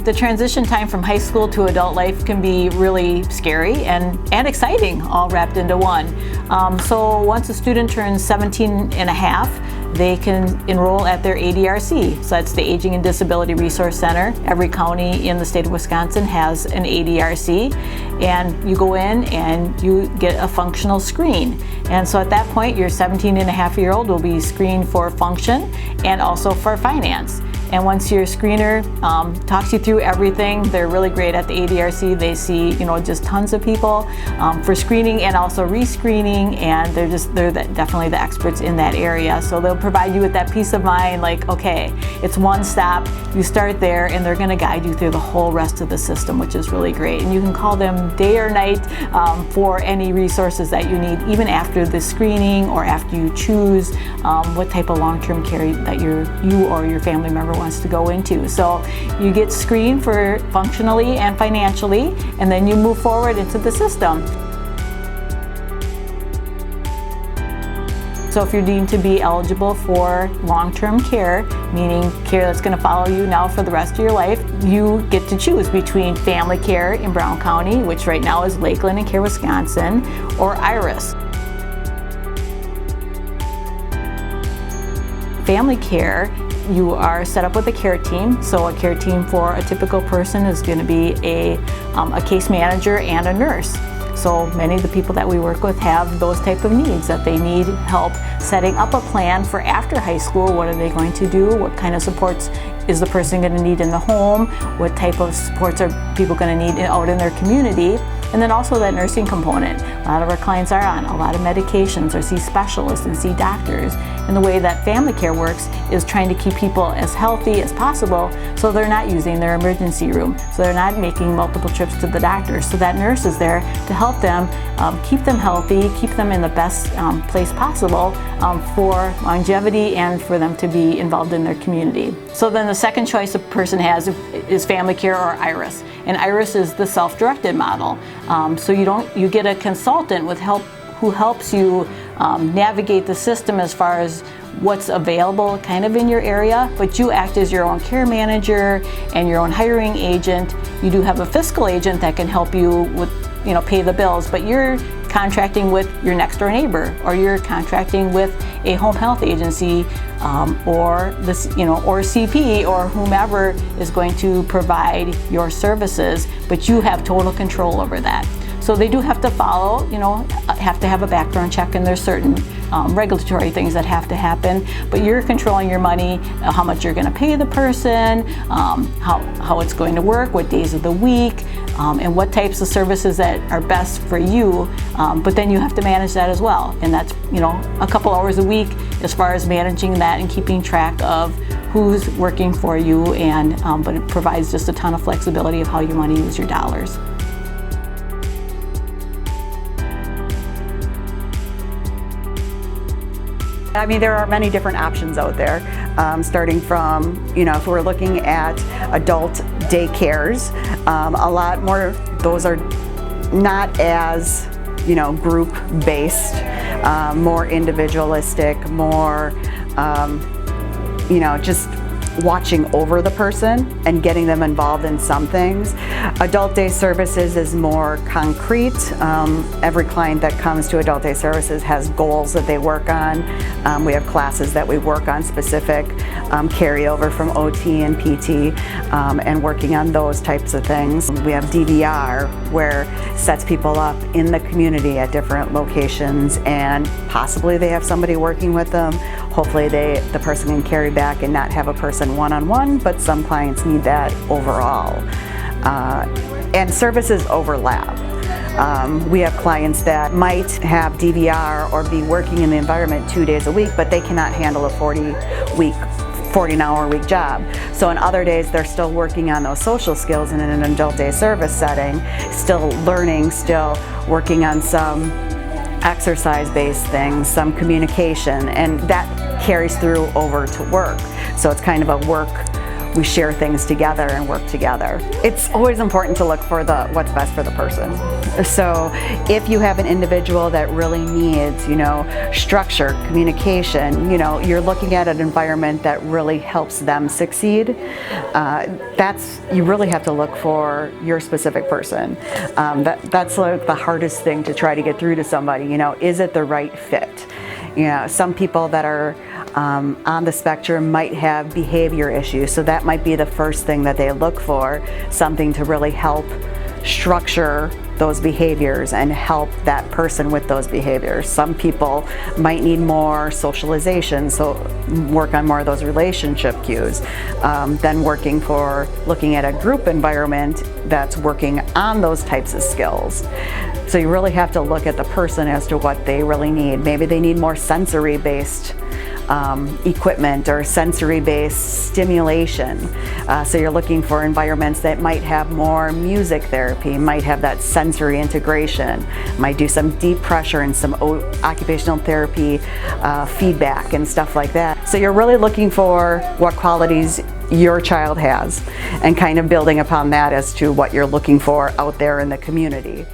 the transition time from high school to adult life can be really scary and exciting, all wrapped into one. So once a student turns 17 and a half, they can enroll at their ADRC. So that's the Aging and Disability Resource Center. Every county in the state of Wisconsin has an ADRC, and you go in and you get a functional screen. And so at that point, your 17 and a half year old will be screened for function and also for finance. And once your screener talks you through everything, they're really great at the ADRC. They see, just tons of people for screening and also rescreening, and they're definitely the experts in that area. So they'll provide you with that peace of mind, like, okay, it's one stop, you start there, and they're gonna guide you through the whole rest of the system, which is really great. And you can call them day or night for any resources that you need, even after the screening or after you choose what type of long-term care that you or your family member wants to go into. So you get screened for functionally and financially, and then you move forward into the system. So if you're deemed to be eligible for long-term care, meaning care that's going to follow you now for the rest of your life, you get to choose between family care in Brown County, which right now is Lakeland and Care, Wisconsin, or IRIS. Family care, you are set up with a care team. So a care team for a typical person is going to be a case manager and a nurse. So many of the people that we work with have those type of needs, that they need help setting up a plan for after high school. What are they going to do? What kind of supports is the person going to need in the home? What type of supports are people going to need out in their community? And then also that nursing component. A lot of our clients are on a lot of medications or see specialists and see doctors. And the way that family care works is trying to keep people as healthy as possible so they're not using their emergency room. So they're not making multiple trips to the doctor. So that nurse is there to help them keep them healthy, keep them in the best place possible for longevity and for them to be involved in their community. So then the second choice a person has is family care or IRIS. And IRIS is the self-directed model. So you get a consultant who helps you navigate the system as far as what's available kind of in your area, but you act as your own care manager and your own hiring agent. You do have a fiscal agent that can help you with, pay the bills, but you're contracting with your next door neighbor, or you're contracting with a home health agency, or CP, or whomever is going to provide your services, but you have total control over that. So they do have to follow, have to have a background check, and there's certain regulatory things that have to happen, but you're controlling your money, how much you're going to pay the person, how it's going to work, what days of the week, and what types of services that are best for you, but then you have to manage that as well, and that's a couple hours a week as far as managing that and keeping track of who's working for you, and but it provides just a ton of flexibility of how you want to use your dollars. I mean, there are many different options out there, starting from, if we're looking at adult daycares, a lot more, those are not as, group-based, more individualistic, more, just watching over the person and getting them involved in some things. Adult day services is more concrete. Every client that comes to adult day services has goals that they work on. We have classes that we work on specific carryover from OT and PT, and working on those types of things. We have DVR, where sets people up in the community at different locations, and possibly they have somebody working with them. Hopefully the person can carry back and not have a person one-on-one, but some clients need that overall. And services overlap. We have clients that might have DVR or be working in the environment 2 days a week, but they cannot handle a 40-hour-a-week job. So on other days, they're still working on those social skills in an adult day service setting, still learning, still working on some exercise-based things, some communication, and that carries through over to work. So it's kind of a we share things together and work together. It's always important to look for what's best for the person. So if you have an individual that really needs, structure, communication, you're looking at an environment that really helps them succeed, you really have to look for your specific person. That's like the hardest thing to try to get through to somebody, is it the right fit? Some people that are on the spectrum might have behavior issues, so that might be the first thing that they look for, something to really help structure those behaviors and help that person with those behaviors. Some people might need more socialization, so work on more of those relationship cues. Then looking at a group environment that's working on those types of skills. So you really have to look at the person as to what they really need. Maybe they need more sensory-based equipment or sensory-based stimulation. So you're looking for environments that might have more music therapy, might have that sensory integration, might do some deep pressure and some occupational therapy feedback and stuff like that. So you're really looking for what qualities your child has and kind of building upon that as to what you're looking for out there in the community.